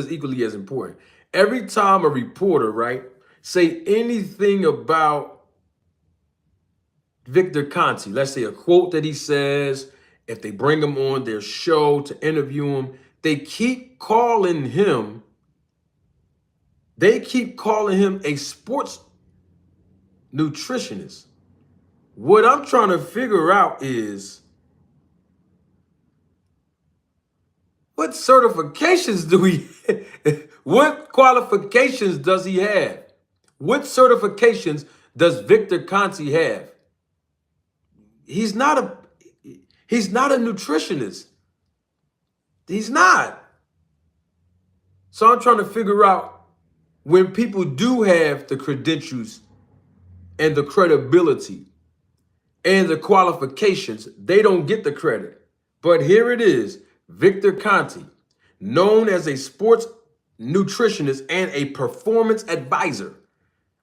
is equally as important. Every time a reporter, right, say anything about Victor Conti, let's say a quote that he says, if they bring him on their show to interview him, they keep calling him a sports nutritionist. What I'm trying to figure out is, what certifications do we what qualifications does he have? What certifications does Victor Conti have? He's not a nutritionist. He's not. So I'm trying to figure out, when people do have the credentials and the credibility and the qualifications, they don't get the credit. But here it is, Victor Conti, known as a sports nutritionist and a performance advisor.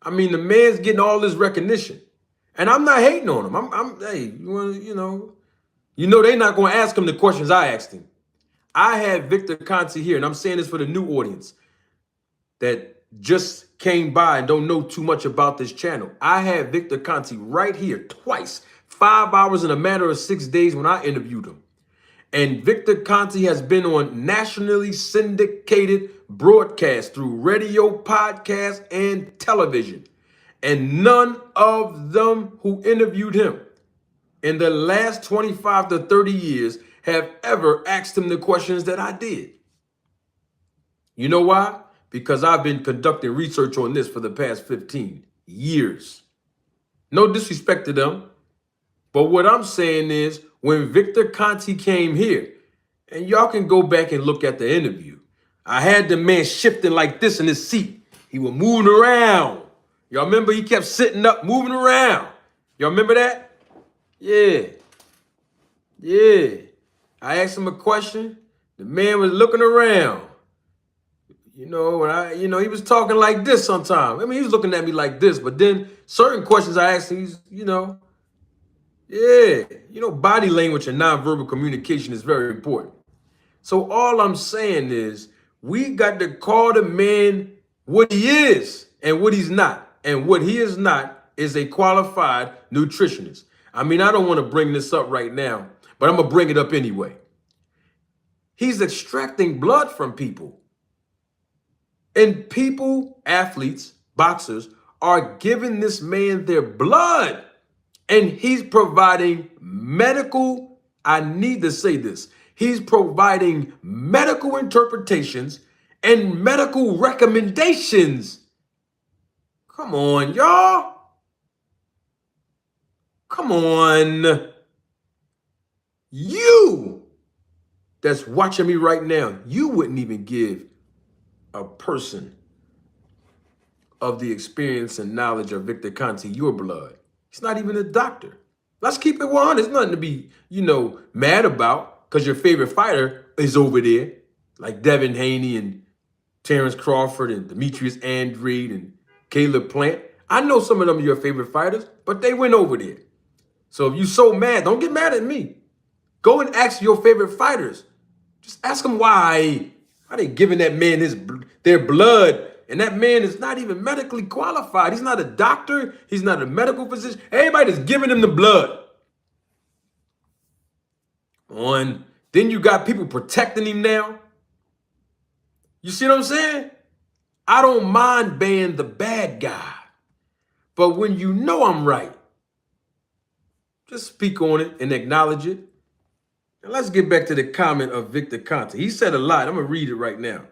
I mean, the man's getting all this recognition, and I'm not hating on him. Hey, they're not going to ask him the questions I asked him. I had Victor Conti here, and I'm saying this for the new audience that just came by and don't know too much about this channel. I had Victor Conti right here twice, 5 hours in a matter of 6 days when I interviewed him. And Victor Conti has been on nationally syndicated broadcasts through radio, podcast, and television. And none of them who interviewed him in the last 25 to 30 years have ever asked him the questions that I did. You know why? Because I've been conducting research on this for the past 15 years. No disrespect to them, but what I'm saying is, when Victor Conti came here, and y'all can go back and look at the interview, I had the man shifting like this in his seat. He was moving around. Y'all remember he kept sitting up, moving around. Y'all remember that? Yeah. I asked him a question. The man was looking around. He was talking like this sometimes. I mean, he was looking at me like this, but then certain questions I asked him, body language and nonverbal communication is very important. So all I'm saying is, we got to call the man what he is and what he's not. And what he is not is a qualified nutritionist. I mean, I don't want to bring this up right now, but I'm going to bring it up anyway. He's extracting blood from people. And people, athletes, boxers, are giving this man their blood. And he's providing medical, I need to say this, he's providing medical interpretations and medical recommendations. Come on, y'all. Come on. You that's watching me right now, you wouldn't even give a person of the experience and knowledge of Victor Conti your blood. He's not even a doctor. Let's keep it 100. There's nothing to be, mad about because your favorite fighter is over there, like Devin Haney and Terrence Crawford and Demetrius Andrade and Caleb Plant. I know some of them are your favorite fighters, but they went over there. So if you're so mad, don't get mad at me. Go and ask your favorite fighters. Just ask them why are they giving that man their blood? And that man is not even medically qualified. He's not a doctor. He's not a medical physician. Everybody's giving him the blood. Then you got people protecting him now. You see what I'm saying? I don't mind being the bad guy. But when you know I'm right, just speak on it and acknowledge it. And let's get back to the comment of Victor Conti. He said a lot. I'm going to read it right now.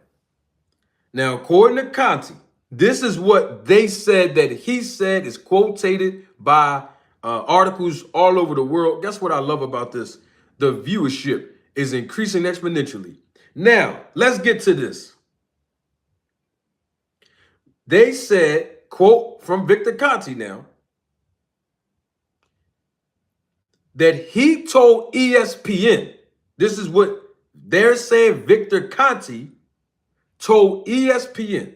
Now, according to Conti, this is what they said that he said, is quoted by articles all over the world. Guess what I love about this? The viewership is increasing exponentially. Now, let's get to this. They said, quote from Victor Conti now, that he told ESPN, this is what they're saying, Victor Conti told ESPN,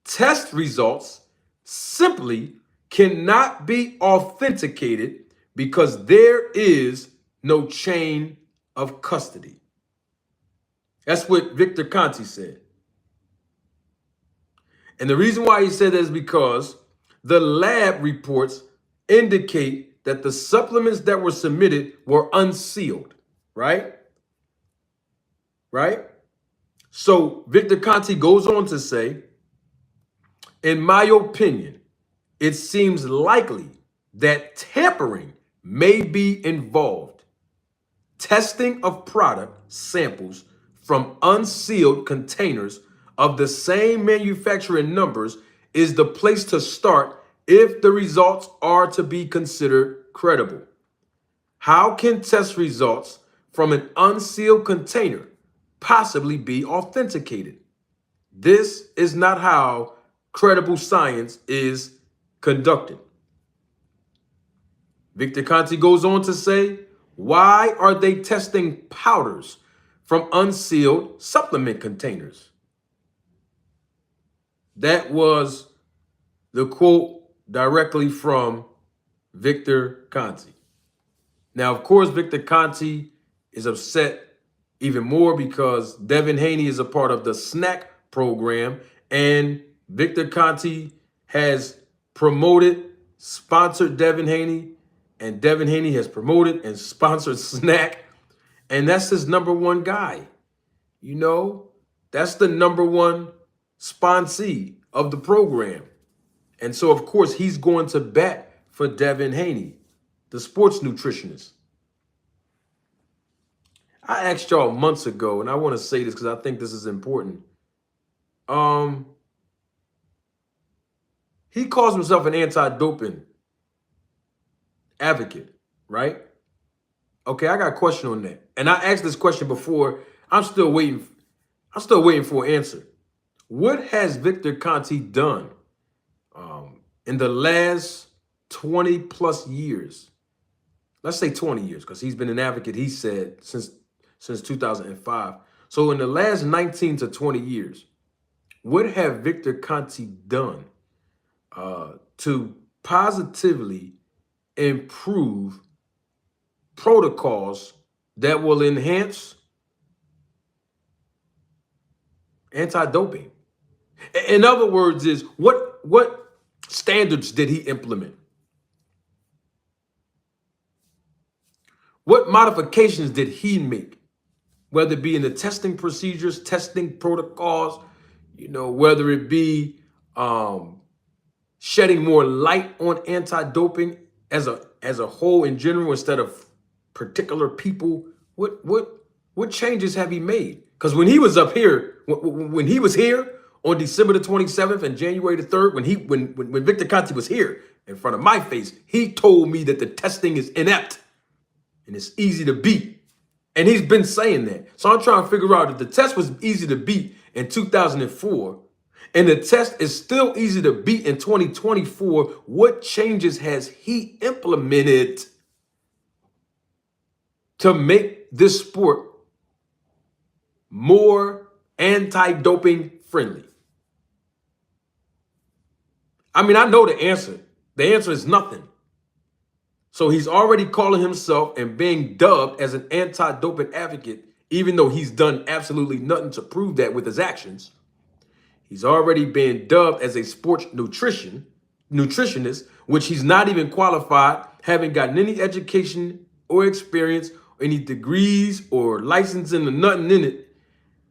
test results simply cannot be authenticated because there is no chain of custody. That's what Victor Conti said. And the reason why he said that is because the lab reports indicate that the supplements that were submitted were unsealed, right? Right? So Victor Conti goes on to say, in my opinion, it seems likely that tampering may be involved. Testing of product samples from unsealed containers of the same manufacturer numbers is the place to start if the results are to be considered credible. How can test results from an unsealed container possibly be authenticated? This is not how credible science is conducted. Victor Conti goes on to say, why are they testing powders from unsealed supplement containers? That was the quote directly from Victor Conti. Now, of course, Victor Conti is upset even more because Devin Haney is a part of the snack program, and Victor Conti has promoted, sponsored Devin Haney, and Devin Haney has promoted and sponsored snack, and that's his number one guy. You know, that's the number one sponsee of the program. And so, of course, he's going to bat for Devin Haney, the sports nutritionist. I asked y'all months ago, and I want to say this because I think this is important. He calls himself an anti-doping advocate, right? Okay, I got a question on that. And I asked this question before. I'm still waiting for an answer. What has Victor Conti done in the last 20 plus years? Let's say 20 years, because he's been an advocate, he said, since 2005. So in the last 19 to 20 years, what have Victor Conti done to positively improve protocols that will enhance anti-doping? In other words, is what standards did he implement? What modifications did he make? Whether it be in the testing procedures, testing protocols, whether it be shedding more light on anti-doping as a whole in general instead of particular people. What changes have he made? Because when he was up here, when he was here on December the 27th and January the 3rd, when Victor Conti was here in front of my face, he told me that the testing is inept and it's easy to beat. And he's been saying that. So I'm trying to figure out if the test was easy to beat in 2004 and the test is still easy to beat in 2024, what changes has he implemented to make this sport more anti-doping friendly? I mean, I know the answer. The answer is nothing. So he's already calling himself and being dubbed as an anti-doping advocate, even though he's done absolutely nothing to prove that with his actions. He's already been dubbed as a sports nutritionist, which he's not even qualified, haven't gotten any education or experience, or any degrees or licensing or nothing in it.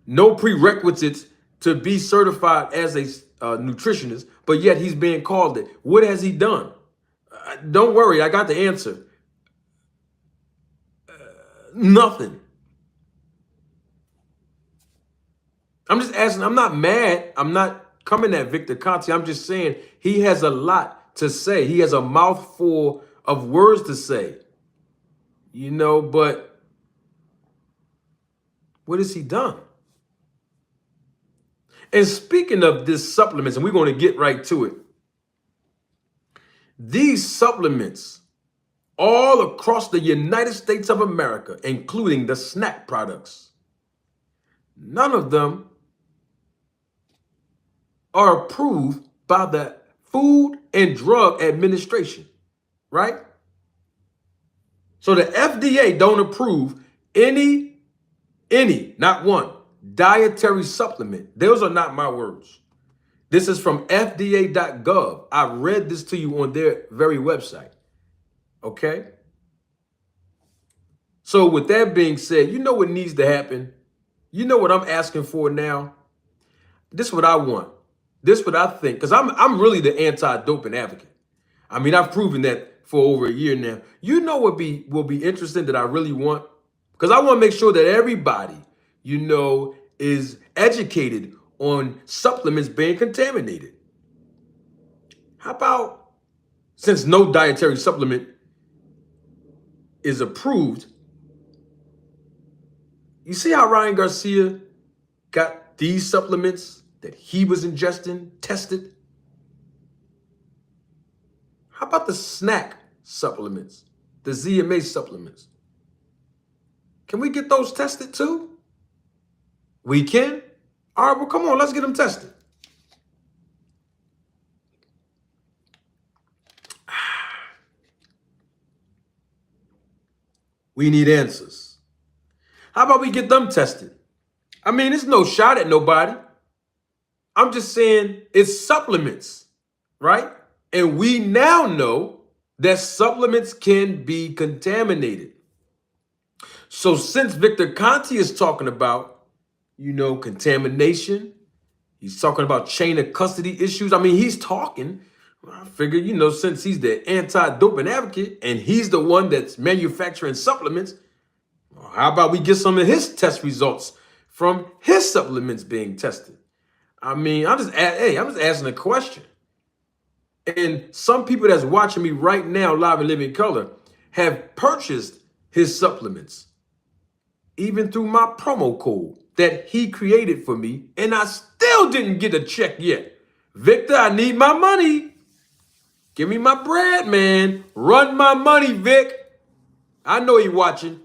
No prerequisites to be certified as a nutritionist, but yet he's being called it. What has he done? Don't worry, I got the answer. Nothing. I'm just asking. I'm not mad. I'm not coming at Victor Conti. I'm just saying he has a lot to say. He has a mouthful of words to say. But what has he done? And speaking of this supplements, and we're going to get right to it. These supplements all across the United States of America, including the snack products, none of them are approved by the Food and Drug Administration, right? So the FDA don't approve any, not one, dietary supplement. Those are not my words. This is from FDA.gov. I read this to you on their very website. Okay? So with that being said, you know what needs to happen? You know what I'm asking for now? This is what I want. This is what I think. Because I'm really the anti-doping advocate. I mean, I've proven that for over a year now. You know what will be interesting that I really want? Because I want to make sure that everybody, you know, is educated on supplements being contaminated. How about, since no dietary supplement is approved, you see how Ryan Garcia got these supplements that he was ingesting tested? How about the snack supplements, the ZMA supplements? Can we get those tested too? We can? All right, well, come on, let's get them tested. We need answers. How about we get them tested? I mean, it's no shot at nobody. I'm just saying it's supplements, right? And we now know that supplements can be contaminated. So since Victor Conti is talking about, you know, contamination, he's talking about chain of custody issues. I mean, he's talking. I figure, you know, since he's the anti-doping advocate and he's the one that's manufacturing supplements, well, how about we get some of his test results from his supplements being tested? I mean, I'm just asking a question. And some people that's watching me right now live in living color have purchased his supplements, even through my promo code that he created for me, and I still didn't get a check yet. Victor, I need my money. Give me my bread, man. Run my money, Vic. I know you're watching.